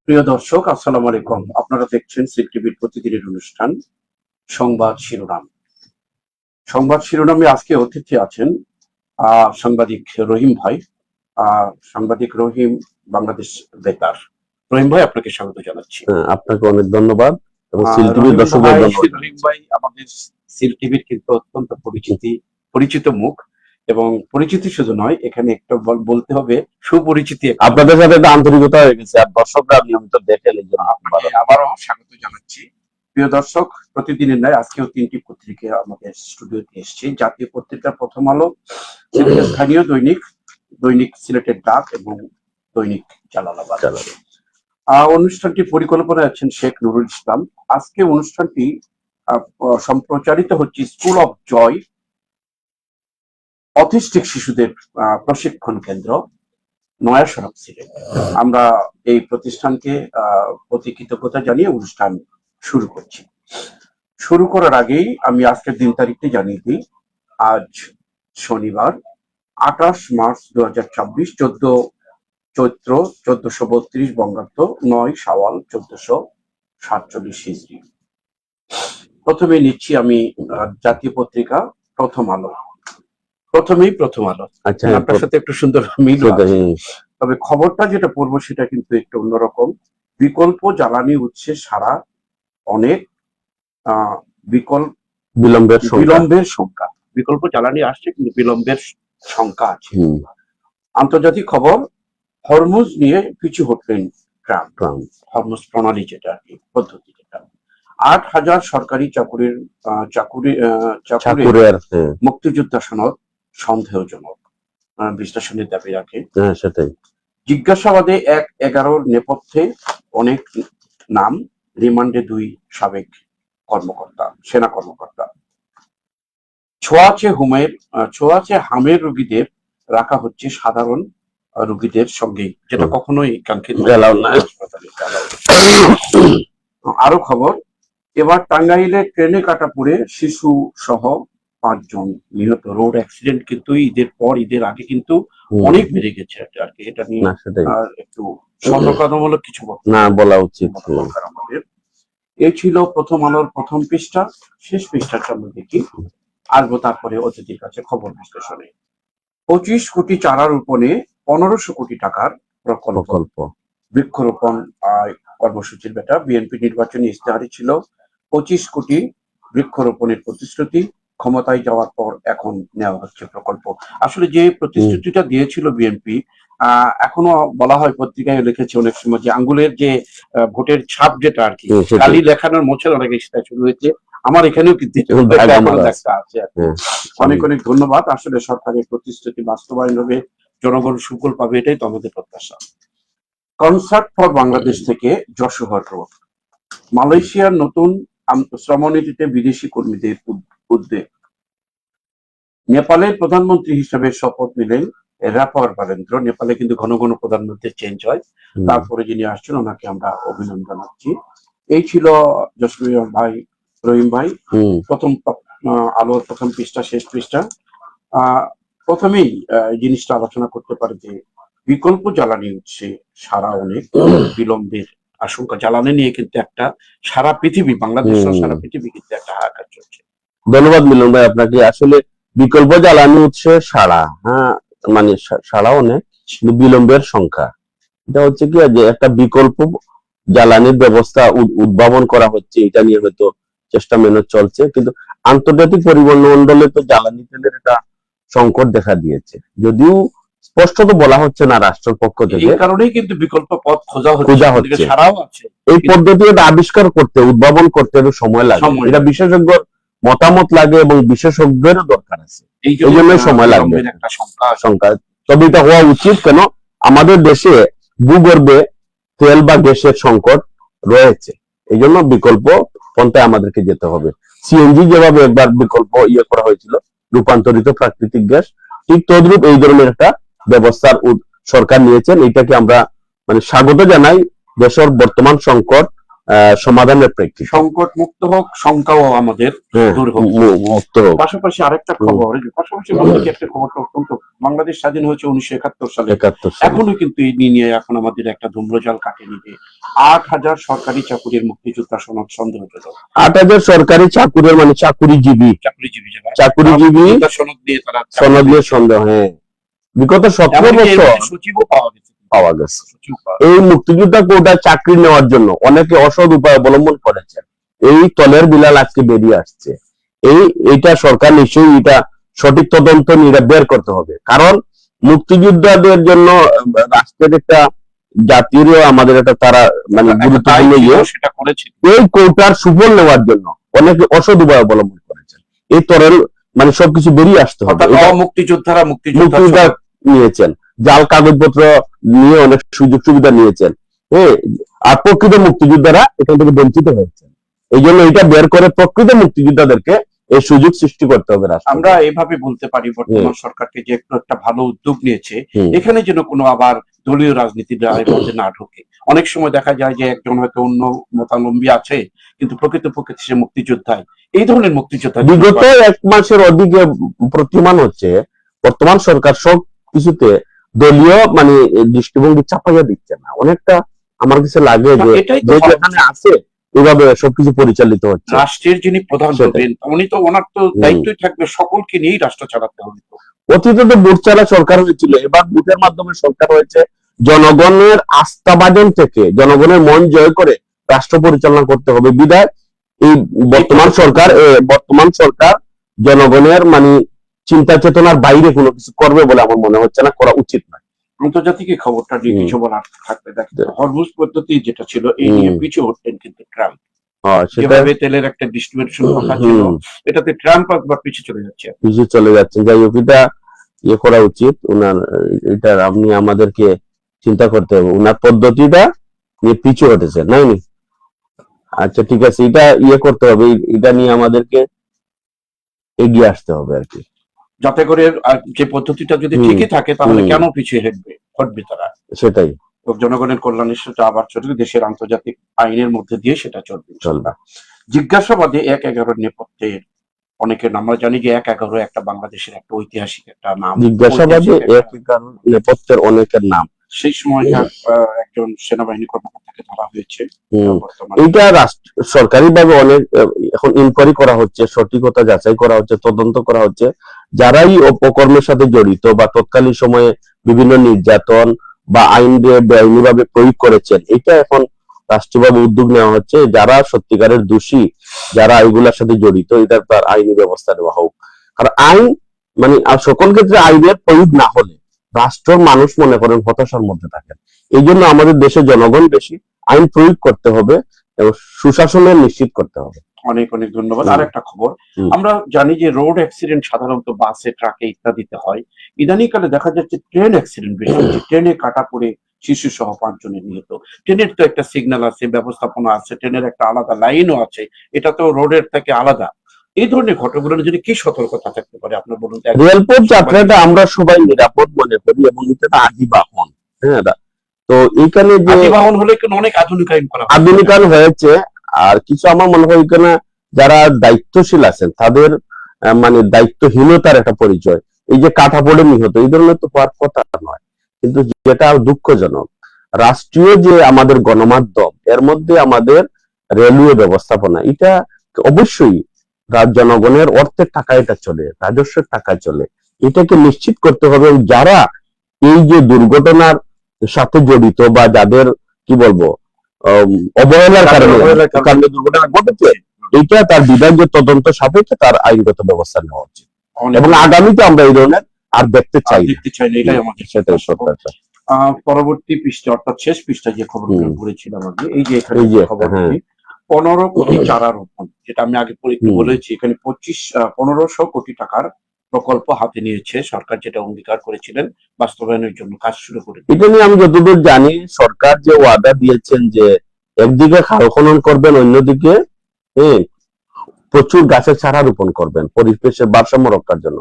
প্রিয় দর্শক, আসসালামু আলাইকুম। আপনারা দেখছেন সিক টিভির প্রতিদিনের অনুষ্ঠান সংবাদ শিরোনাম। সংবাদ শিরোনামে আজকে অতিথি আছেন সাংবাদিক রহিম ভাই। সাংবাদিক রহিম বাংলাদেশ বেতার। রহিম ভাই, আপনাকে স্বাগত জানাচ্ছি। আপনাকে অনেক ধন্যবাদ এবং সিল টিভির দর্শকদের ধন্যবাদ। রহিম ভাই আমাদের সিল টিভির কিন্তু অত্যন্ত পরিচিত মুখ, এবং পরিচিতি শুধু নয়, এখানে একটা বলতে হবে সুপরিচিতি। আপনাদের সাথে একটা আন্তরিকতা হয়ে গেছে আর দর্শকরা নিয়মিত দেখেন, এই জন্য আবারও স্বাগত জানাচ্ছি। প্রিয় দর্শক, প্রতিদিনের ন্যায় আজকেও তিনটি পত্রিকা আমাদের স্টুডিওতে এসেছে। জাতীয় পত্রিকা প্রথম আলো, সিলেটের স্থানীয় দৈনিক, দৈনিক সিলেটের ডাক এবং দৈনিক জালালাবাদ। অনুষ্ঠানটি পরিকল্পনায় আছেন শেখ নুরুল ইসলাম। আজকে অনুষ্ঠানটি সম্প্রচারিত হচ্ছে স্কুল অফ জয় অটিস্টিক শিশুদের প্রশিক্ষণ কেন্দ্র, নয়া সড়ক সিলেট। আমরা এই প্রতিষ্ঠানকে প্রতি কৃতজ্ঞতা জানিয়ে অনুষ্ঠান শুরু করছি। শুরু করার আগেই আমি আজকের দিন তারিখটি জানিয়ে দিই। আজ শনিবার 28 মার্চ 2026, 14 চৈত্র 1432 বঙ্গাব্দ, 9 শাওয়াল 1447 হিজরি। প্রথমে নিচ্ছি আমি জাতীয় পত্রিকা প্রথম আলো। প্রথমেই প্রথম আলো। আচ্ছা, আপনার সাথে একটু সুন্দর মিল আছে, তবে খবরটা যেটা পড়বো সেটা কিন্তু একটু অন্যরকম। বিকল্প জ্বালানি উৎসে সারা অনেক বিলম্বের সংখ্যা। বিকল্প জ্বালানি আসছে কিন্তু বিলম্বের সংখ্যা আছে। আন্তর্জাতিক খবর, হরমুজ নিয়ে পিছু হটলেন ট্রাম্প। হরমুজ প্রণালী যেটা আর কি, পদ্ধতি যেটা, 8,000 সরকারি চাকুরির মুক্তিযোদ্ধা সনদ সন্দেহজনক, বিশ্লেষণের দাবি রাখে। সেটাই। জিজ্ঞাসাবাদে 1-11 নেপথ্যে অনেক নাম, রিমান্ডে 2 সাবেক সেনা কর্মকর্তা। ছোঁয়াচে হামের রোগীদের রাখা হচ্ছে সাধারণ রোগীদের সঙ্গে, যেটা কখনোই কাঙ্ক্ষিত হাসপাতালে। আরো খবর, এবার টাঙ্গাইলে ট্রেনে কাটা পড়ে শিশু সহ 5 জন নিহত। রোড অ্যাক্সিডেন্ট কিন্তু ঈদের আগে কিন্তু অনেক বেড়ে গেছে আর কি। এটা নিয়ে একটু সতর্কতামূলক কিছু বলা উচিত আমাদের। এই ছিল প্রথম আলোর প্রথম পৃষ্ঠা। শেষ পৃষ্ঠার সামনে দেখি, আসবো তারপরে অতিথির কাছে খবর বিশ্লেষণে। 25 কোটি চারা রোপণে 1500 কোটি টাকার প্রকল্প। বৃক্ষরোপণ কর্মসূচির বেটা বিএনপি নির্বাচনী ইস্তেহারে ছিল 25 কোটি বৃক্ষরোপণের প্রতিশ্রুতি। ক্ষমতায় যাওয়ার পর এখন নেওয়া হচ্ছে প্রকল্প। আসলে যে প্রতিশ্রুতিটা দিয়েছিল বিএনপি, এখনো বলা হয়, পত্রিকায় লিখেছে অনেক সময়, যে আঙ্গুলের যে ভোটের ছাপ যেটা আর কি, কালি লেখানোর মোছের অনেক শুরু হয়েছে। আমার এখানেও কিন্তু আছে। অনেক অনেক ধন্যবাদ। আসলে সরকারের প্রতিশ্রুতি বাস্তবায়ন হবে, জনগণ সুফল পাবে, এটাই তো আমাদের প্রত্যাশা। কনসার্ট ফর বাংলাদেশ থেকে যশোহর রোড। মালয়েশিয়ার নতুন শ্রমনীতিতে বিদেশি কর্মীদের উদ্বেগ। নেপালের প্রধানমন্ত্রী হিসেবে শপথ নিলেন রাপার বালেন্দ্র। নেপালে কিন্তু ঘন ঘন প্রধানমন্ত্রী চেঞ্জ হয়, তারপরে যিনি আসছেন ওনাকে আমরা অভিনন্দন জানাচ্ছি। এই ছিল যশোর ভাই, রহিম ভাই, প্রথম আলোর প্রথম পৃষ্ঠা, শেষ পৃষ্ঠা। প্রথমেই জিনিসটা আলোচনা করতে পারে যে বিকল্প জ্বালানি উৎসে সারা অনেক বিলম্বের আশঙ্কা। জ্বালানি নিয়ে কিন্তু একটা সারা পৃথিবী, বাংলাদেশ সহ সারা পৃথিবী কিন্তু একটা হাহাকার চলছে। ধন্যবাদ মিলন ভাই আপনাকে। আসলে বিকল্প জ্বালানি উৎসে সারা সারা অনেক বিলম্বের সংখ্যা। এটা হচ্ছে কি, যে একটা বিকল্প জ্বালানির ব্যবস্থা উদ্ভাবন করা হচ্ছে, এটা নিয়ে হয়তো চেষ্টা মেহনত চলছে, কিন্তু আন্তর্জাতিক পরিবহন মন্ডলে তো জ্বালানি তেলের একটা সংকট দেখা দিয়েছে, যদিও স্পষ্টত বলা হচ্ছে না রাষ্ট্রের পক্ষ থেকে। এই কারণেই কিন্তু বিকল্প পথ খোঁজা হচ্ছে। এই পদ্ধতি আবিষ্কার করতে, উদ্ভাবন করতে সময় লাগে, এটা বিশেষজ্ঞর মতামত লাগে এবং বিশেষজ্ঞেরও দরকার আছে, এই জন্য সময় লাগবে সংখ্যা। তবে এটা হওয়া উচিত। কেন, আমাদের দেশে ভূগর্ভে তেল বা গ্যাসের সংকট রয়েছে, এই জন্য বিকল্প পন্থায় আমাদেরকে যেতে হবে। সিএনজি যেভাবে একবার বিকল্প করা হয়েছিল, রূপান্তরিত প্রাকৃতিক গ্যাস, ঠিক তদ্রুপ এই ধরনের একটা ব্যবস্থার সরকার নিয়েছেন। এটাকে আমরা স্বাগত জানাই। দেশের বর্তমান সংকট সমাধানের প্রেক্ষিতে সংকট মুক্ত হোক, শঙ্কাও আমাদের দূর হোক। মুক্ত হোক। পাশাপাশি আরেকটা খবর, পাশাপাশি বলতে কি একটা খবরটা অত্যন্ত, বাংলাদেশ স্বাধীন হয়েছে 1971 সালে, এখনো কিন্তু এই নিয়ে এখন আমাদের একটা ধূম্রজাল কাটেনি যে 8,000 সরকারি চাকুরির মুক্তিযোদ্ধা সনদ সন্দেহজনক। 8,000 সরকারি চাকুরির মানে চাকুরিজীবী সনদ নিয়ে সন্দেহ। হ্যাঁ, বিগত 17 বছর সচিবও পাওয়া গেছে। এই মুক্তিযোদ্ধা কোটা চাকরি নেওয়ার জন্য অনেকে অসৎ উপায় অবলম্বন করেছেন। এই তলের বিলাল আজকে বেরিয়ে আসছে। এইটা সরকার নিশ্চয়ই এটা সঠিক তদন্ত নিয়ে বের করতে হবে, কারণ মুক্তিযোদ্ধাদের জন্য রাষ্ট্রের একটা জাতির আমাদের একটা তারা মানে গুরুত্বপূর্ণ সেটা করেছে। এই কোটার সুফল নেওয়ার জন্য অনেকে অসৎ উপায় অবলম্বন করেছেন। এই তরের মানে সবকিছু বেরিয়ে আসতে হবে। মুক্তিযোদ্ধারা মুক্তিযোদ্ধা নিয়েছেন, জাল কাগজপত্র নিয়ে অনেক সুযোগ সুবিধা নিয়েছেন, আর প্রকৃত মুক্তিযোদ্ধারা এখান থেকে বঞ্চিত হয়েছেন। এই জন্য এটা বের করে প্রকৃত মুক্তিযোদ্ধাদেরকে এই সুযোগ সৃষ্টি করতে হবে। আমরা এইভাবে বলতে পারি বর্তমান সরকারকে যে একটা ভালো উদ্যোগ নিয়েছে, এখানে যেন কোনো আবার দলীয় রাজনীতির মধ্যে না ঢোকে। অনেক সময় দেখা যায় যে একজন হয়তো অন্য মতাবলম্বী আছে, কিন্তু প্রকৃতপক্ষে সে মুক্তিযোদ্ধায়, এই ধরনের মুক্তিযোদ্ধা বিগত 1 মাসের অধিকে প্রতিমান হচ্ছে বর্তমান সরকার সব কিছুতে দলীয় মানে দৃষ্টিভঙ্গি চাপাইয়া দিচ্ছে না। অনেকটা আমার কাছে লাগে যে যেখানে আছে এভাবে সবকিছু পরিচালিত হচ্ছে। রাষ্ট্রের যিনি প্রধান হবেন উনি তো, ওনার তো দায়িত্বই থাকবে সকলকে নিয়েই রাষ্ট্র চালাতে হবে। অতীতে তো ভোট ছাড়া সরকার হয়েছিল, এবার ভোটের মাধ্যমে সরকার হয়েছে। জনগণের আস্থাভাজন থেকে জনগণের মন জয় করে রাষ্ট্র পরিচালনা করতে হবে। বিধায় এই বর্তমান সরকার জনগণের মানে চিন্তা চেতনার বাইরে কোনো কিছু করবে বলে আমার মনে হচ্ছে না, করা উচিত নয়। আন্তর্জাতিক খবরটা নিয়ে কিছু বলার থাকবে, দেখেন হরমুজ পদ্ধতি যেটা ছিল এই নিয়ে পিছু হতেন কিন্তু ট্রাম্প। যেভাবে তেলের একটা ডিস্ট্রিবিউশন কথা ছিল, এটাতে ট্রাম্প একবার পিছিয়ে চলে যাচ্ছে। যাই হোক, এটা ইয়ে করা উচিত ওনার, এটা আপনি আমাদেরকে চিন্তা করতে হবে। ওনার পদ্ধতিটা নিয়ে পিছু হতেছে নাই। আচ্ছা ঠিক আছে, এটা ইয়ে করতে হবে, এটা নিয়ে আমাদেরকে এগিয়ে আসতে হবে আর কি, যাতে করে যে পদ্ধতিটা যদি ঠিকই থাকে তাহলে কেন পিছিয়ে হটবে তারা। সেটাই জনগণের কল্যাণের সেটা আবার চলবে, দেশের আন্তর্জাতিক আইনের মধ্যে দিয়ে সেটা চলবে। জিজ্ঞাসাবাদে 1/11 নেপথ্যের অনেকের নাম আমরা জানি যে 1/11 একটা বাংলাদেশের একটা ঐতিহাসিক একটা নাম। জিজ্ঞাসাবাদে 1/11 নেপথ্যের অনেকের নাম। সেই সময় একজন সেনাবাহিনী কর্মকর্তাকে ধরা হয়েছে। এইটা সরকারি ভাবে অনেক এখন ইনকোয়ারি করা হচ্ছে, সঠিকতা যাচাই করা হচ্ছে, তদন্ত করা হচ্ছে। যারাই অপকর্মের সাথে জড়িত বা তৎকালীন সময়ে বিভিন্ন নির্যাতন বা আইন বেআইনিভাবে প্রয়োগ করেছেন, এটা এখন রাষ্ট্রীয়ভাবে উদ্যোগ নেওয়া হচ্ছে। যারা সত্যিকারের দোষী, যারা এগুলোর সাথে জড়িত, এটার তার আইনি ব্যবস্থা নেওয়া হোক। কারণ আইন মানে সকল ক্ষেত্রে আইনের প্রয়োগ না হলে রাষ্ট্রের মানুষ মনে করেন হতাশার মধ্যে থাকেন। এই জন্য আমাদের দেশে জনগণ বেশি আইন প্রয়োগ করতে হবে এবং সুশাসনের নিশ্চিত করতে হবে। অনেক অনেক ধন্যবাদ। আর একটা খবর, আমরা জানি যে রোড অ্যাক্সিডেন্ট সাধারণত বাসে, ট্রাকে ইত্যাদিতে হয়। ইদানিংকালে দেখা যাচ্ছে ট্রেন অ্যাক্সিডেন্ট বেশি হচ্ছে। ট্রেনে কাটা পড়ে শিশু সহ 5 জনের নিহত। ট্রেনের তো একটা সিগন্যাল আছে, ব্যবস্থাপনা আছে, ট্রেনের একটা আলাদা লাইনও আছে, এটা তো রোডের থেকে আলাদা। এই ধরনের ঘটনাগুলোর জন্য কি সতর্কতা থাকতে পারে আপনার বলুন? রেলপথ যাত্রাটা আমরা সবাই নিরাপদ মনে করি এবং এটা আদিবাহন। হ্যাঁ, তো এইখানে যে আদিবাহন হলে অনেক আধুনিকায়ন হয়েছে। আর কিছু আমার মনে হয় এখানে যারা দায়িত্বশীল আছেন তাদের মানে দায়িত্বহীনতার একটা পরিচয়। এই যে কাটা পড়ে নিহত, এই ধরনের তো হওয়ার কথা নয়। কিন্তু যেটা দুঃখজনক, রাষ্ট্রীয় যে আমাদের গণমাধ্যম, এর মধ্যে আমাদের রেলওয়ে ব্যবস্থাপনা, এটা অবশ্যই জনগণের অর্থের টাকা এটা চলে, রাজস্বের টাকা চলে। এটাকে নিশ্চিত করতে হবে যারা এই যে দুর্ঘটনার সাথে জড়িত বা যাদের কি বলবো অবহেলার কারণে দুর্ঘটনা ঘটেছে, এটা তার বিভাগীয় তদন্ত সাপেক্ষে তার আইনগত ব্যবস্থা নেওয়া উচিত। এবং আগামীতে আমরা এই ধরনের আর দেখতে চাই না। এটাই আমাদের সেটাই সত্যতা। পরবর্তী পৃষ্ঠা অর্থাৎ শেষ পৃষ্ঠা যে খবরগুলো পড়েছিলাম আগে, এই যে এখানে খবরটি 15 কোটি চারা রোপণ, যেটা আমি আগে বলেছি, এখানে 1500 কোটি টাকার প্রকল্প হাতে নিয়েছে সরকার, যেটা অঙ্গীকার করেছিলেন বাস্তবায়নের জন্য কাজ শুরু করে। এটা নিয়ে আমি যতদূর জানি সরকার যে ওয়াদা দিয়েছেন যে একদিকে খাল খনন করবেন, অন্যদিকে প্রচুর গাছের চারা রোপণ করবেন পরিবেশের ভারসাম্য রক্ষার জন্য।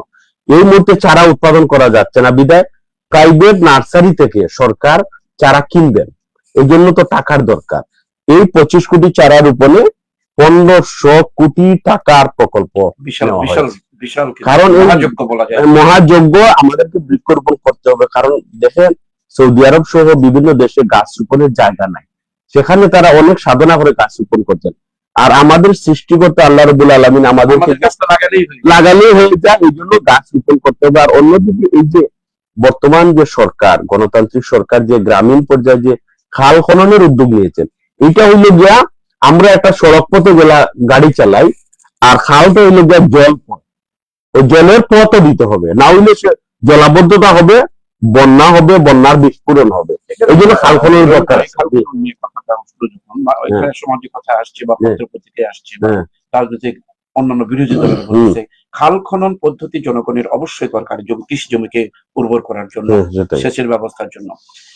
এই মুহূর্তে চারা উৎপাদন করা যাচ্ছে না, বিধায় প্রাইভেট নার্সারি থেকে সরকার চারা কিনবেন। এই জন্য তো টাকার দরকার। এই 25 কোটি চারা রোপণে 1500 কোটি টাকার প্রকল্প বিশাল নেওয়া বিশাল হয়েছে। বিশাল কারণ এই মহাযজ্ঞ বলা যায়। মহাযজ্ঞ আমাদেরকে বৃক্ষরোপণ করতে হবে, কারণ দেখেন সৌদি আরব সহ বিভিন্ন দেশে গাছ রোপণের জায়গা নাই, সেখানে তারা অনেক সাধনা করে গাছ রোপণ করছেন। আর আমাদের সৃষ্টিকর্তা আল্লাহ রাব্বুল আলামিন আমাদেরকে আমাদের গাছটা লাগালেই হয়ে যায়, এই জন্য গাছ রোপণ করতে হবে। আর অন্যদিকে এই যে বর্তমান যে সরকার, গণতান্ত্রিক সরকার, যে গ্রামীণ পর্যায়ে যে খাল খননের উদ্যোগ নিয়েছেন, এটা হইলো গিয়া আমরা একটা সড়ক পথে গাড়ি চালাই, আর খালটা হইলো গিয়া জল পথ, ওই জলের পথও দিতে হবে, না হইলে সে জলাবদ্ধতা হবে, বন্যা হবে, বন্যার বিস্ফোরণ হবে। এই জন্য খাল খননের দরকার আছে। সমাজের কথা আসছে বা পত্রিকায় আসছে, রাজনৈতিক অন্যান্য বিরোধী দলের বলছে খাল খনন পদ্ধতি জনগণের অবশ্যই দরকার কৃষি জমিকে উর্বর করার জন্য, সেচের ব্যবস্থার জন্য।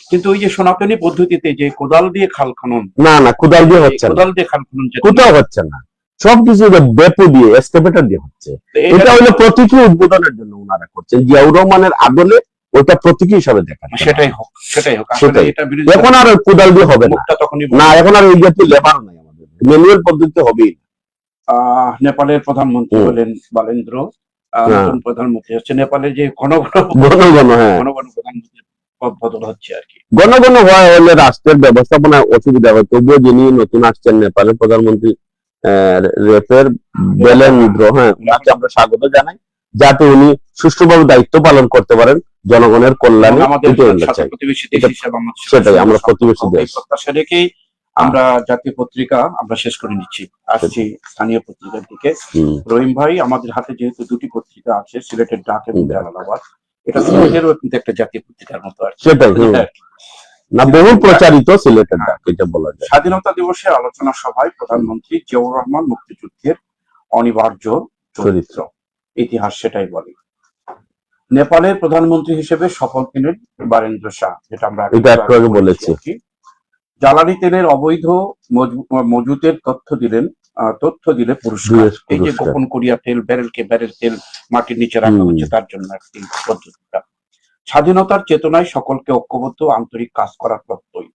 কিন্তু ওই যে সনাতনী পদ্ধতিতে যে কোদাল দিয়ে খাল খনন, না কোদাল দিয়ে হচ্ছে না, কোদাল দিয়ে খাল খনন কোথাও হচ্ছে না, সবকিছু বেপো দিয়ে এক্সকাভেটর দিয়ে হচ্ছে। এটা হলো প্রতীকী উদ্বোধনের জন্য ওনারা করছেন, জিয়াউর রহমানের আদলে ওটা প্রতীকী হিসাবে দেখা। সেটাই হোক, সেটাই হোক। আসলে এটা এখন আর কোদাল দিয়ে হবে না, এখন আর এই জাতীয় লেবার নাই, আমাদের ম্যানুয়াল পদ্ধতিতে হবেই। নেপালের প্রধানমন্ত্রী হলেন বালেন্দ্র, নতুন প্রধানমন্ত্রী হচ্ছে। নেপালের যে ঘন ঘন প্রধানমন্ত্রী পদ বদল হচ্ছে আর কি। ঘন ঘন হয় হলে রাষ্ট্রের ব্যবস্থাপনায় অসুবিধা হয়, তবুও যিনি নতুন আসছেন নেপালের প্রধানমন্ত্রী রেপের বেলেন্দ্র, ওনাকে আমরা স্বাগত জানাই, যাতে উনি সুষ্ঠুভাবে দায়িত্ব পালন করতে পারেন জনগণের কল্যাণে। সেটাই আমরা প্রতিবেশী দেশ, প্রত্যাশা রেখেই আমরা জাতীয় পত্রিকা আমরা শেষ করে নিচ্ছি, আসছি স্থানীয় পত্রিকার দিকে। রহিম ভাই, আমাদের হাতে যেহেতু দুটি পত্রিকা আছে, সিলেটের ডাক এবং জালালাবাদ, এটা সিলেটেরও কিন্তু একটা জাতীয় পত্রিকার মতো আর সেটাই না, বহু প্রচারিত সিলেটের ডাক, এটা বলা যায়। স্বাধীনতা দিবসের আলোচনা সভায় প্রধানমন্ত্রী জিয়াউর রহমান মুক্তিযুদ্ধের অনিবার্য চরিত্র, ইতিহাস সেটাই বলে। নেপালের প্রধানমন্ত্রী হিসেবে শপথ নিলেন বারেন্দ্র শাহ, যেটা আমরা একটু বলেছি। জ্বালানি তেলের অবৈধ মজুতের তথ্য দিলে পুরস্কার। এই যে গোপন করিয়া তেল, ব্যারেল তেল মাটির নিচে রাখা হচ্ছে, তার জন্য একটি পদ্ধতিটা। স্বাধীনতার চেতনায় সকলকে ঐক্যবদ্ধ আন্তরিক কাজ করার প্রত্যয়।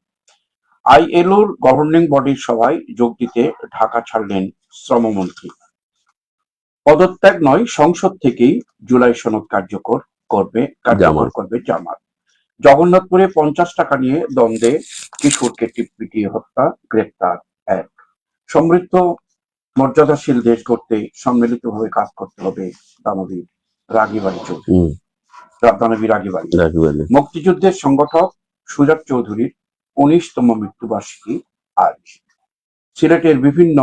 আইএলওর গভর্নিং বডির সভায় যোগ দিতে ঢাকা ছাড়লেন শ্রমমন্ত্রী। পদত্যাগ নয়, সংসদ থেকেই জুলাই সনদ কার্যকর করবে জামাত। জগন্নাথপুরে 50 টাকা নিয়ে দ্বন্দ্বে কিশোরকে পিটিয়ে হত্যা, গ্রেপ্তার এক। সমৃদ্ধ মর্যাদাশীল দেশ করতে সম্মিলিতভাবে কাজ করতে হবে, দানবীর রাগীবাড়ি চৌধুরী। মুক্তিযুদ্ধের সংগঠক সুজাত চৌধুরীর 19তম মৃত্যুবার্ষিকী আজ। সিলেটের বিভিন্ন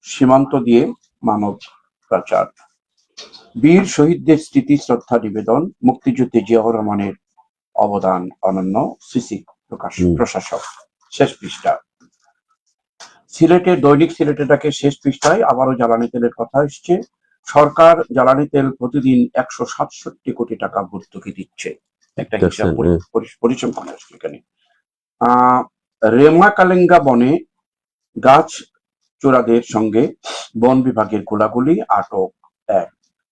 সীমান্ত দিয়ে মানব পাচার। বীর শহীদদের স্মৃতি শ্রদ্ধা নিবেদন। মুক্তিযুদ্ধে জিয়াউর রহমানের অবদান অনন্য, সিসি প্রশাসক। শেষ পৃষ্ঠা। সিলেটের দৈনিক সিলেটেটাকে শেষ পৃষ্ঠায় আবারও জ্বালানি তেলের কথা এসছে। সরকার জ্বালানি তেল প্রতিদিন 167 কোটি টাকা ভর্তুকি দিচ্ছে, একটা হিসাব পরিসংখ্যান আসছে এখানে। রেমা কালেঙ্গা বনে গাছ চোরাদের সঙ্গে বন বিভাগের গোলাগুলি, আটক এক।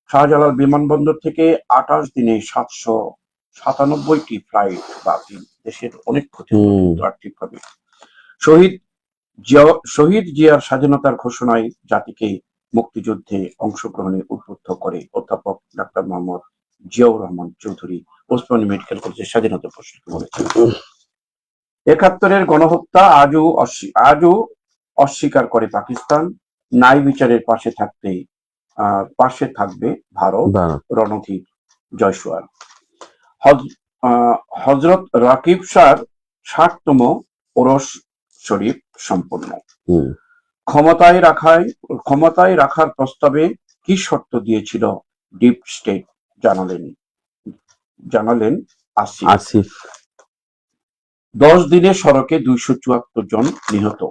শাহজালাল বিমানবন্দর থেকে 28 দিনে 797টি ফ্লাইট বাতিল, দেশের অনেক ক্ষতি আর্থিকভাবে। শহীদ জিয়ার স্বাধীনতার ঘোষণায় জাতিকে মুক্তিযুদ্ধে অংশগ্রহণে উদ্বুদ্ধ করে অধ্যাপক ডাক্তার মোহাম্মদ জিয়াউর রহমান চৌধুরী ওসমানী মেডিকেল কলেজের স্বাধীনতা প্রশ্নকে বলেছেন। 71-এর গণহত্যা আজও অস্বীকার করে পাকিস্তান। ন্যায় বিচারের পাশে থাকবে ভারত, রণধীর জয়সওয়াল। হযরত রাকিব শাহর 60তম ওরস শরীফ সম্পন্ন। ক্ষমতায় রাখার প্রস্তাবে কি শর্ত দিয়েছিল ডিপ স্টেট, জানালেন আসিফ। 10 দিনে সড়কে 274 জন নিহত।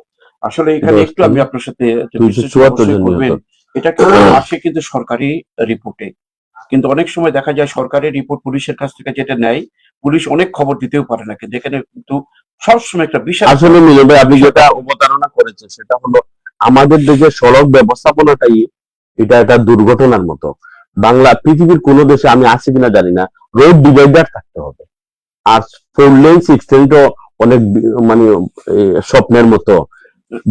আসলে এখানে একটু আমি আপনার সাথে করবেন, এটা কিন্তু আসে কিন্তু সরকারি রিপোর্টে, কিন্তু অনেক সময় দেখা যায় সরকারি রিপোর্ট পুলিশের কাছ থেকে যেটা নেয়, পুলিশ অনেক খবর দিতেও পারে না, কিন্তু এখানে কিন্তু সবসময় একটা বিশাল। আসলে মিলন ভাই, আপনি যেটা অবতারণা করেছেন সেটা হলো আমাদের দেশের সড়ক ব্যবস্থাপনাটাই এটা একটা দুর্ঘটনার মতো। পৃথিবীর কোন দেশে আমি আছি কিনা জানি না, রোড ডিভাইডার থাকতে হবে, আর 4 লেন 6 লেন তো অনেক মানে স্বপ্নের মতো।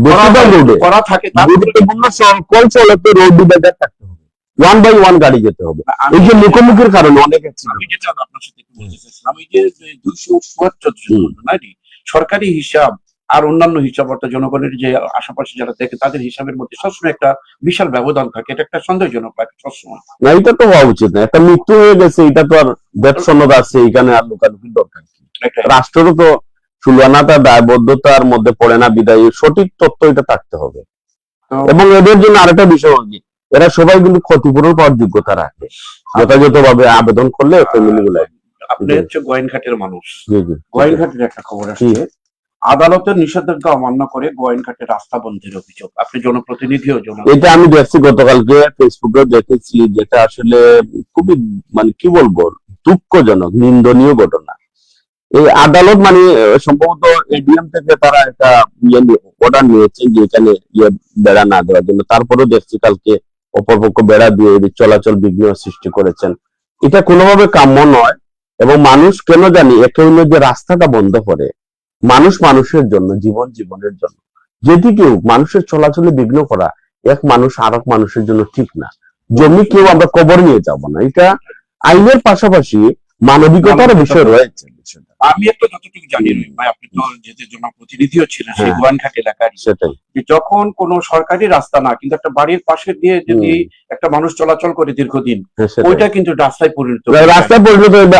বেশিরভাগ রোডে করা থাকে, গুরুত্বপূর্ণ সকল সড়কে রোড ডিভাইডার থাকতে হবে, 1 by 1 গাড়ি যেতে হবে। এই যে মুখোমুখির কারণে অনেক আমি যেটা আপনার সাথে বলতে চাইছিলাম, এই যে 274 জন নারী সরকারি হিসাব আর অন্যান্য হিসাব অর্থাৎ জনগণের যে আশেপাশে যারা দেখে তাদের হিসাবের মধ্যে সবসময় একটা বিশাল ব্যবধান থাকে, এটা একটা সন্দেহজনক লাগে সবসময়। না, এটা তো হওয়া উচিত না। একটা মৃত্যু হয়ে গেছে, এটা তো আর ডেথ সনদ আছে, এখানে আর লুকালুকির দরকার কি? রাষ্ট্রেরও তো সুলানাতা দায়বদ্ধতার মধ্যে পড়ে না, বিদায়ী সঠিক তথ্য এটা থাকতে হবে। এবং এদের জন্য আরেকটা বিষয় কি, এরা সবাই কিন্তু ক্ষতিপূরণ পাওয়ার যোগ্যতা রাখে যথাযথভাবে আবেদন করলে ফ্যামিলি গুলো। আপনি হচ্ছে গোয়েনঘাটের মানুষ, গোয়েনঘাটের একটা খবর আসছে, আদালতের নিষেধাজ্ঞা অমান্য করে গোয়েনঘাটে রাস্তা বন্ধের অভিযোগ। আপনি জনপ্রতিনিধিও এটা আমি দেখছি, গতকালকে ফেসবুকে দেখেছি, যেটা আসলে খুবই মানে কি বলবো দুঃখজনক, নিন্দনীয় ঘটনা। এই আদালত মানে সম্ভবত এডিএম থেকে তারা একটা অর্ডার নিয়েছেন যে এখানে বেড়া না দেওয়ার জন্য, তারপরেও দেখছি কালকে অপরপক্ষ বেড়া দিয়ে চলাচল বিঘ্ন সৃষ্টি করেছেন। এটা কোনোভাবে কাম্য নয়। এবং মানুষ কেন জানি একে অন্য যে রাস্তাটা বন্ধ করে, মানুষ মানুষের জন্য, জীবন জীবনের জন্য, যেদিকে মানুষের চলাচলে বিঘ্ন করা এক মানুষ আর এক মানুষের জন্য ঠিক না। জমি কেউ আমরা কবর নিয়ে যাব না, এটা আইনের পাশাপাশি মানবিকতার বিষয় রয়েছে। আমি একটা যতটুকু জানি ভাই, আপনি তো যেহেতু জনপ্রতিনিধিও ছিলেন সেই গোয়ানঘাট এলাকার, সেটাই যখন কোনো সরকারি রাস্তা না কিন্তু একটা বাড়ির পাশে দিয়ে যদি একটা মানুষ চলাচল করে দীর্ঘদিন, ওইটা কিন্তু রাস্তায় পরিণত হবে।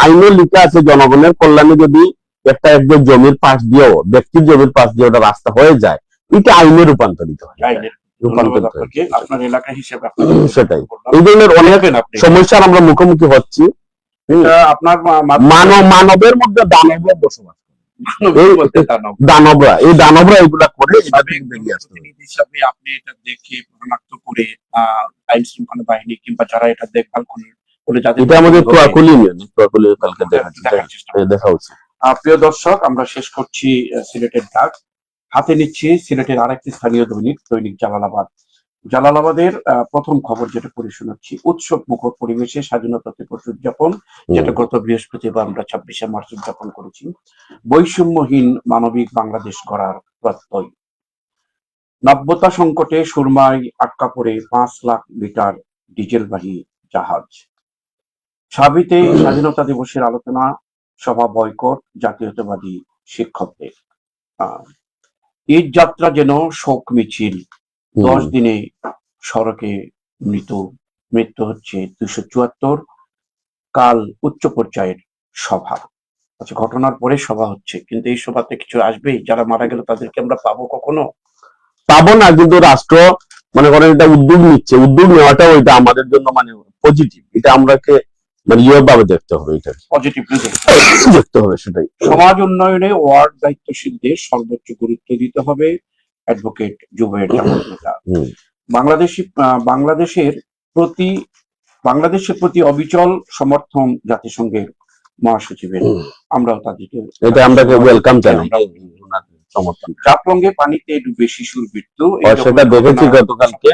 আইনে লেখা আছে জনগণের কল্যাণে যদি একটা একদম জমির পাশ দিয়েও, ব্যক্তির জমির পাশ দিয়ে ওটা রাস্তা হয়ে যায়, এটা আইনে রূপান্তরিত হয়। আপনার এলাকা হিসেবে সেটাই, এই ধরনের অনেক সমস্যার আমরা মুখোমুখি হচ্ছি। আপনার মানবের মধ্যে দানব বসবাস, দানবরা, এই দানবরা এগুলা করে হিসাবে আপনি এটা দেখে শনাক্ত করে আইন শৃঙ্খলা বাহিনী কিংবা যারা এটা দেখভাল করে যাদের, এটা আমাদের কালকে দেখা উচিত। প্রিয় দর্শক, আমরা শেষ করছি সিলেটের ডাক, হাতে নিচ্ছি সিলেটের আরেকটি স্থানীয় দৈনিক জালালাবাদ। জালালাবাদের প্রথম খবর যেটা পড়ে শোনাচ্ছি, উৎসব মুখর পরিবেশে স্বাধীনতা দিবস উদযাপন, যেটা গত বৃহস্পতিবার আমরা 26শে মার্চ উদযাপন করেছি। বৈষম্যহীন মানবিক বাংলাদেশ গড়ার প্রত্যয়। নব্যতা সংকটে সুরমায় আটকা পড়ে 5 লাখ লিটার ডিজেলবাহী জাহাজ। সাবিতে স্বাধীনতা দিবসের আলোচনা সভা বয়কট জাতীয়তাবাদী শিক্ষকদের। ঈদ যাত্রা যেন শোক মিছিল, 10 দিনে সড়কে মৃত্যু হচ্ছে 274। কাল উচ্চ পর্যায়ের সভা। আচ্ছা, ঘটনার পরে সভা হচ্ছে, কিন্তু এই সভাতে কিছু আসবেই? যারা মারা গেল তাদেরকে আমরা পাবো কখনো? পাবো না, কিন্তু রাষ্ট্র মনে করেন এটা উদ্যোগ নিচ্ছে, উদ্যোগ নেওয়াটা ওইটা আমাদের জন্য মানে পজিটিভ, এটা আমরাকে মানে ভাবে দেখতে হবে, এটা পজিটিভলি দেখতে হবে। সেটাই, সমাজ উন্নয়নে ওয়ার্ড দায়িত্বশীলদের সর্বোচ্চ গুরুত্ব দিতে হবে, অ্যাডভোকেট জুবায়ের জামাত নেতা। বাংলাদেশের প্রতি অবিচল সমর্থন জাতিসংঘের মহাসচিবের, আমরাও তাদেরকে ওয়েলকাম জানাই। জাফলংয়ে পানিতে ডুবে শিশুর মৃত্যু, সেটা দেখেছি গতকালকে,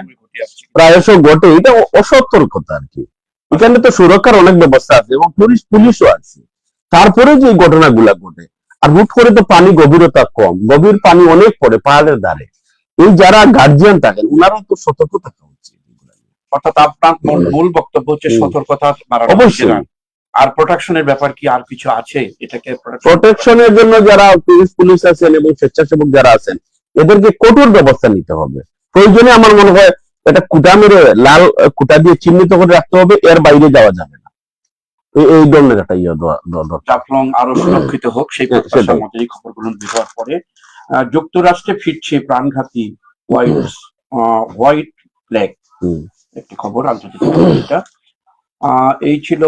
প্রায়শ ঘটে। এটা অসতর্কতা আর কি। এখানে তো সুরক্ষার অনেক ব্যবস্থা আছে এবং পুলিশও আছে, তারপরে যে ঘটনাগুলা ঘটে, আর হুট করে তো পানি গভীরতা কম, গভীর পানি অনেক পড়ে পাহাড়ের ধারে। এই যারা গার্জিয়ান থাকেন ওনারা তো সতর্ক থাকা উচিত। অর্থাৎ আপনার মূল বক্তব্য হচ্ছে সতর্কতা বাড়ানো। অবশ্যই। আর প্রোটেকশনের ব্যাপার কি আর কিছু আছে? এটাকে প্রোটেকশনের জন্য যারা পুলিশ আছেন এবং স্বেচ্ছাসেবক যারা আছেন, এদেরকে কঠোর ব্যবস্থা নিতে হবে। প্রয়োজনে আমার মনে হয় এটা কুটা মেরে লাল কুটা দিয়ে চিহ্নিত করে রাখতে হবে, এর বাইরে যাওয়া যাবে না। এই ধরনের একটা জাফলং আরো সুরক্ষিত হোক, সেই প্রত্যাশা আমাদের এই খবরগুলো দেওয়ার পরে যুক্তরাষ্ট্রে ফিরছে প্রাণঘাতী হোয়াইট ফ্ল্যাগ, একটি খবর আন্তর্জাতিক। এই ছিল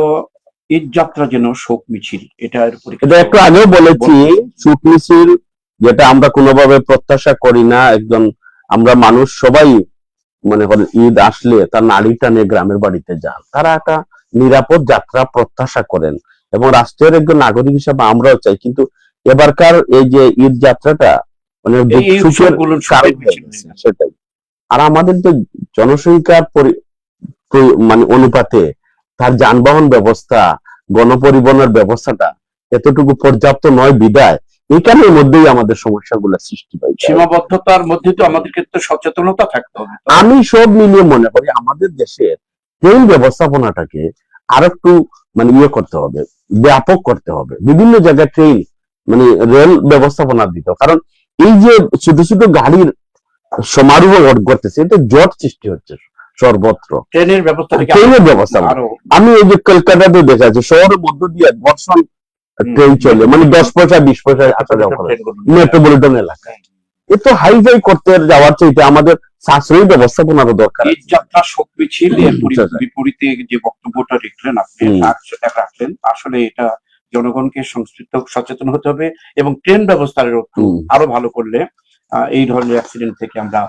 ঈদ যাত্রা যেন শোক মিছিল, এটা একটু আগেও বলেছি, শোক মিছিল যেটা আমরা কোনোভাবে প্রত্যাশা করি না। একজন আমরা মানুষ সবাই মনে করেন ঈদ আসলে তার নারী টানে গ্রামের বাড়িতে যান, তারা একটা নিরাপদ যাত্রা প্রত্যাশা করেন এবং রাষ্ট্রের একজন নাগরিক হিসাবে আমরাও চাই। কিন্তু এবারকার এই যে ঈদ যাত্রাটা মানে সেটাই। আর আমাদের তো জনসংখ্যার মানে অনুপাতে তার যানবাহন ব্যবস্থা, গণপরিবহনের ব্যবস্থাটা এতটুকু পর্যাপ্ত নয় বিদায় এখানের মধ্যেই আমাদের সমস্যাগুলো সৃষ্টি হয়। সীমাবদ্ধতার মধ্যে তো আমাদেরকে তো সচেতনতা থাকতে হবে। আমি সব মিলিয়ে মনে করি আমাদের দেশের ট্রেন ব্যবস্থাপনাটাকে আর একটু মানে ইয়ে করতে হবে, ব্যাপক করতে হবে, বিভিন্ন জায়গায় ট্রেন মানে রেল ব্যবস্থাপনা দিতে হবে। কারণ এই যে ছোট ছোট গাড়ির সমারোহ করতেছে, এটা জট সৃষ্টি হচ্ছে সর্বত্র। ট্রেনের ব্যবস্থা আমি এই যে কলকাতাতে দেখা যাচ্ছে শহরের মধ্য দিয়ে বর্ষণ ট্রেন চলে, মানে 10 পয়সা 20 পয়সা আসা যাওয়া করে মেট্রোপলিটন এলাকায়। এ তো হাইফাই করতে যাওয়ার চাইতে আমাদের সাশ্রয়ী ব্যবস্থাপনারও দরকার। এই যাত্রা শোক মিছিল এর বিপরীতে যে বক্তব্যটা রাখলেন আপনি রাখলেন, আসলে এটা জনগণকে সংশ্লিষ্ট সচেতন হতে হবে এবং ট্রেন ব্যবস্থার আরো ভালো করলে এই ধরনের অ্যাক্সিডেন্ট থেকে আমরা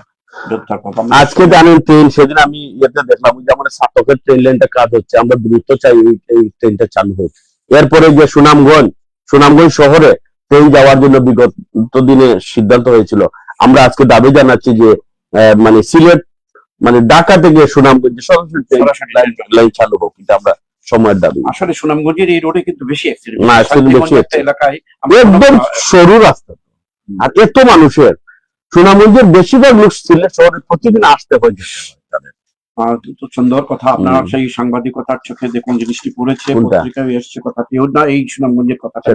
রক্ষা পাবো। আজকে জানেন ট্রেন, সেদিন আমি ইয়েতে দেখলাম যে আমাদের সাতকের ট্রেন লাইনটা কাজ হচ্ছে, আমরা দ্রুত চাই এই ট্রেনটা চালু হোক। এরপরে যে সুনামগঞ্জ শহরে ট্রেন যাওয়ার জন্য বিগত দিনে সিদ্ধান্ত হয়েছিল, আমরা আজকে দাবি জানাচ্ছি যে মানে সিলেট মানে ঢাকা থেকে সুনামগঞ্জে সরাসরি লাইন চালু হোক, এটা আমরা সময়ের দাবি। আসলে সুনামগঞ্জের এই রোডে কিন্তু বেশি অ্যাক্সিডেন্ট, না বেশি এলাকায় একদম সরু রাস্তা, আর এত মানুষের সুনামগঞ্জের বেশিরভাগ লোক সিলেট শহরে প্রতিদিন আসতে হয়। সুন্দর কথা, আপনারা সেই সাংবাদিকতার চোখে দেখুন জিনিসটি পড়েছে, পত্রিকায় এসছে কথাটিও না, এই সুনামগঞ্জের কথাটা।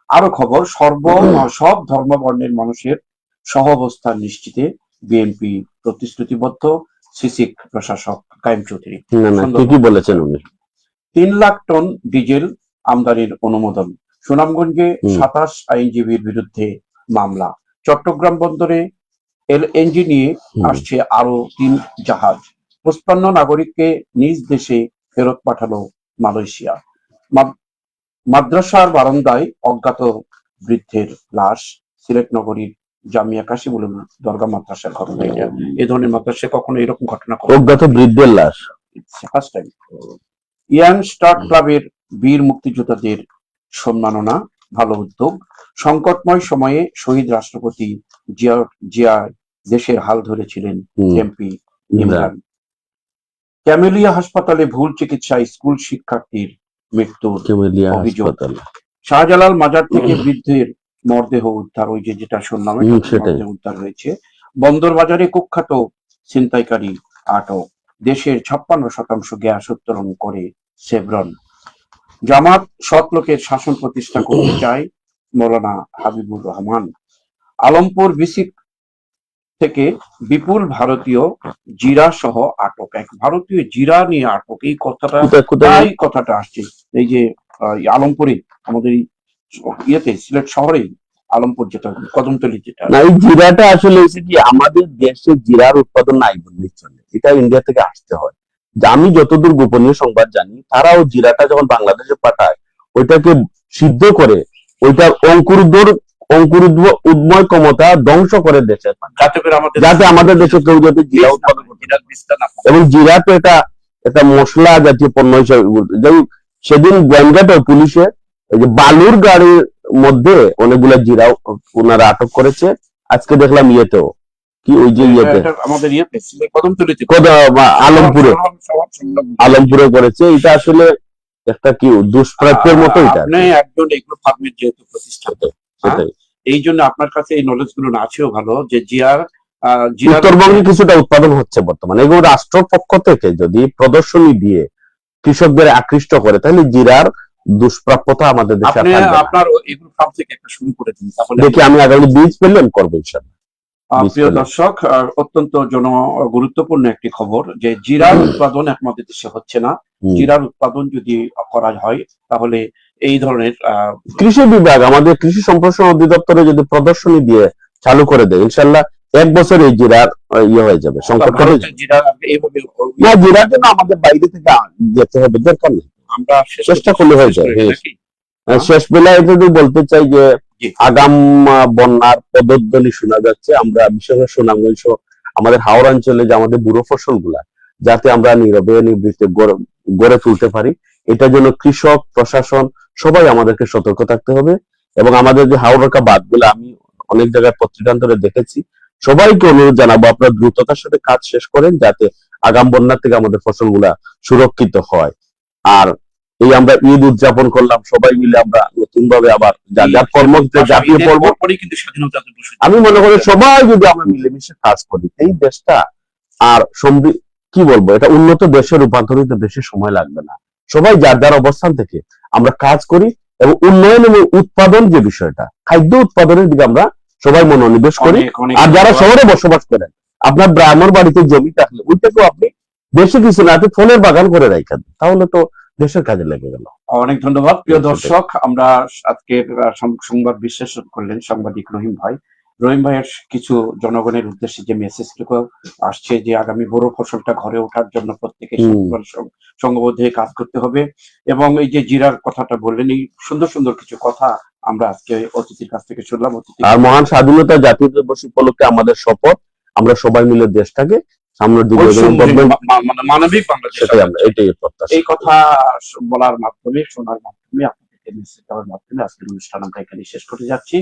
আরো খবর, সব ধর্ম বর্ণের মানুষের সহাবস্থান নিশ্চিতে বিএনপি প্রতিশ্রুতিবদ্ধ, সিসিক প্রশাসক কায়েম চৌধুরী ঠিকই বলেছেন উনি। 3 লাখ টন ডিজেল আমদানির অনুমোদন, সুনামগঞ্জে 27 আইনজীবীর বিরুদ্ধে মামলা, চট্টগ্রাম বন্দরে এলএনজি নিয়ে আসছে আরো 3 জাহাজ, 55 নাগরিককে নিজ দেশে ফেরত পাঠালো মালয়েশিয়া, মাদ্রাসার বারান্দায় অজ্ঞাত বৃদ্ধের লাশ, সিলেট নগরীর জামিয়া কাশিমুল দরগা মাদ্রাসার ঘটনা। এটা এই ধরনের মাদ্রাসায় কখনো এরকম ঘটনা অজ্ঞাত বৃদ্ধের লাশ ফার্স্ট টাইম। ইয়াং স্টার ক্লাবের বীর মুক্তিযোদ্ধাদের সম্মাননা, ভালো উদ্যোগ, সংকটময় সময়ে শহীদ রাষ্ট্রপতি জিয়া দেশের হাল ধরেছিলেন এমপি ইমরান। ক্যামেলিয়া হাসপাতালে ভুল চিকিৎসায় স্কুল শিক্ষার্থীর মৃত্যুর অভিযোগ, শাহজালাল মাজার থেকে বৃদ্ধের মরদেহ উদ্ধার, ওই যেটা শুনলাম উদ্ধার হয়েছে, বন্দর বাজারে কুখ্যাত ছিনতাইকারী আটক, দেশের 56% গ্যাস উত্তোলন করে সেভরন, জামাত সৎ লোকের শাসন প্রতিষ্ঠা করতে চায় মৌলানা হাবিবুর রহমান, আলমপুর বিসিক থেকে বিপুল ভারতীয় জিরা সহ আটক, এক ভারতীয় জিরা নিয়ে আটক, এই কথাটা আসছে এই যে আলমপুরে, আমাদের ইয়েতে সিলেট শহরেই আলমপুর যেটা কদমতলী, যেটা না এই জিরাটা আসলে কি আমাদের দেশে জিরার উৎপাদন নাই বললেই চলে, এটা ইন্ডিয়া থেকে আসতে হয়। আমি যতদূর গোপনীয় সংবাদ জানি, তারাও জিরাটা যখন বাংলাদেশে পাঠায় ওইটাকে সিদ্ধ করে ওইটার উদ্ময় ক্ষমতা ধ্বংস করে দেশে, যাতে আমাদের দেশে কেউ যাতে জিরা উৎপাদন করতে, এবং জিরা তো এটা মশলা জাতীয় পণ্য হিসাবে। সেদিন গোয়েন্দাটা পুলিশে ওই যে বালুর গাড়ির মধ্যে অনেকগুলা জিরা ওনারা আটক করেছে। আজকে দেখলাম ইয়েতেও কি ওই যে ইয়েতে আমাদের আলমপুরে করেছে। এটা আসলে একটা কি দুষ্প্রাপ্যের মতো। এটা একজন এগুলো ফার্মের যেহেতু প্রতিষ্ঠাতা, সেটাই এই জন্য আপনার কাছে এই নলেজ গুলো আছেও ভালো, যে জিরার উত্তরবঙ্গে কিছুটা উৎপাদন হচ্ছে বর্তমানে, এবং রাষ্ট্র পক্ষ থেকে যদি প্রদর্শনী দিয়ে কৃষকদের আকৃষ্ট করে, তাহলে জিরার দুষ্প্রাপ্যতা আমাদের দেশে আপনার এগুলো ফার্ম থেকে একটা শুরু করে দিন, দেখি আমি আগামী বীজ পেলেন করবো ইনশাআল্লাহ। প্রিয় দর্শক, অত্যন্ত গুরুত্বপূর্ণ একটি খবর, যে জিরার উৎপাদন আমাদের দেশে হচ্ছে না। জিরার উৎপাদন যদি করা হয় তাহলে এই ধরনের কৃষি বিভাগ আমাদের কৃষি সম্প্রসারণ অধিদপ্তরে যদি প্রদর্শনী দিয়ে চালু করে দেয়, ইনশাআল্লাহ 1 বছর এই জিরার ইয়ে হয়ে যাবে, সংকট হয়ে যাবে। না, জিরার জন্য আমাদের বাইরে থেকে যেতে হবে, দরকার নেই, আমরা চেষ্টা করলে হয়ে যায়। শেষ বেলায় যদি বলতে চাই যে আগাম বন্যার পদধ্বনি শোনা যাচ্ছে, আমরা বিশেষ করে সুনামগঞ্জ আমাদের হাওড় অঞ্চলে যে আমাদের বুড়ো ফসল গুলা যাতে আমরা নীরবে নিবৃত্তে গড়ে তুলতে পারি, এটার জন্য কৃষক, প্রশাসন সবাই আমাদেরকে সতর্ক থাকতে হবে। এবং আমাদের যে হাওড়া বাঁধ গুলা আমি অনেক জায়গায় পত্রিকান্তরে দেখেছি, সবাইকে অনুরোধ জানাবো আপনারা দ্রুততার সাথে কাজ শেষ করেন, যাতে আগাম বন্যার থেকে আমাদের ফসলগুলা সুরক্ষিত হয়। আর এই আমরা ঈদ উদযাপন করলাম, সবাই মিলে আমরা নতুন ভাবে আবার যা যা কর্মক্ষেত্রে ঝাঁপিয়ে পড়বো। কিন্তু স্বাধীনতা দিবস, আমি মনে করি সবাই যদি আমরা মিলেমিশে কাজ করি, এই দেশটা আর কি বলবো, এটা উন্নত দেশে রূপান্তরিত বেশি সময় লাগবে না। সবাই যার যার অবস্থান থেকে আমরা কাজ করি এবং উন্নয়ন এবং উৎপাদন যে বিষয়টা, খাদ্য উৎপাদনের দিকে আমরা সবাই মনোনিবেশ করি। আর যারা শহরে বসবাস করেন, আপনার গ্রামের বাড়িতে জমি থাকলে ওইটাকেও আপনি বেশি কিছু না, আপনি ফলের বাগান করে রাখেন, তাহলে তো দেশের কাজে লেগে গেল। অনেক ধন্যবাদ প্রিয় দর্শক। আমরা আজকে সংবাদ বিশ্লেষণ করলেন সাংবাদিক রহিম ভাই। রহিম ভাইয়ের কিছু জনগণের উদ্দেশ্যে যে মেসেজটুকু আসছে, যে আগামী বড় ফসলটা ঘরে ওঠার জন্য প্রত্যেকে সংঘবদ্ধ হয়ে কাজ করতে হবে, এবং এই যে জিরার কথাটা বললেন, এই সুন্দর সুন্দর কিছু কথা আমরা আজকে অতিথির কাছ থেকে শুনলাম। আর মহান স্বাধীনতা জাতীয় দিবস উপলক্ষে আমাদের শপথ, আমরা সবাই মিলে দেশটাকে সামনের দিকে মানবিক বাংলাদেশ, এটাই প্রত্যাশা। এই কথা বলার মাধ্যমে, শোনার মাধ্যমে, আপনাদেরকে মেসেজ দেওয়ার মাধ্যমে আজকের অনুষ্ঠান আমরা এখানে শেষ করতে যাচ্ছি।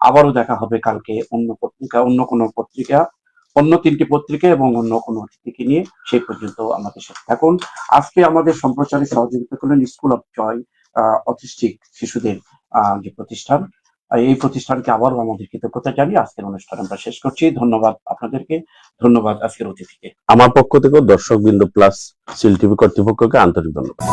আবারও দেখা হবে কালকে অন্য পত্রিকা, অন্য কোনো পত্রিকা, অন্য 3টি পত্রিকা এবং অন্য কোনো অতিথিকে নিয়ে। সেই পর্যন্ত আমাদের সাথে থাকুন। আজকে আমাদের সম্প্রচারে সহযোগিতা করলেন স্কুল অফ জয় অটিস্টিক শিশুদের যে প্রতিষ্ঠান, এই প্রতিষ্ঠানকে আবারও আমাদের কৃতজ্ঞতা জানিয়ে আজকের অনুষ্ঠান আমরা শেষ করছি। ধন্যবাদ আপনাদেরকে, ধন্যবাদ আজকের অতিথিকে। আমার পক্ষ থেকে দর্শকবৃন্দ প্লাস সিল টিভি কর্তৃপক্ষকে আন্তরিক ধন্যবাদ।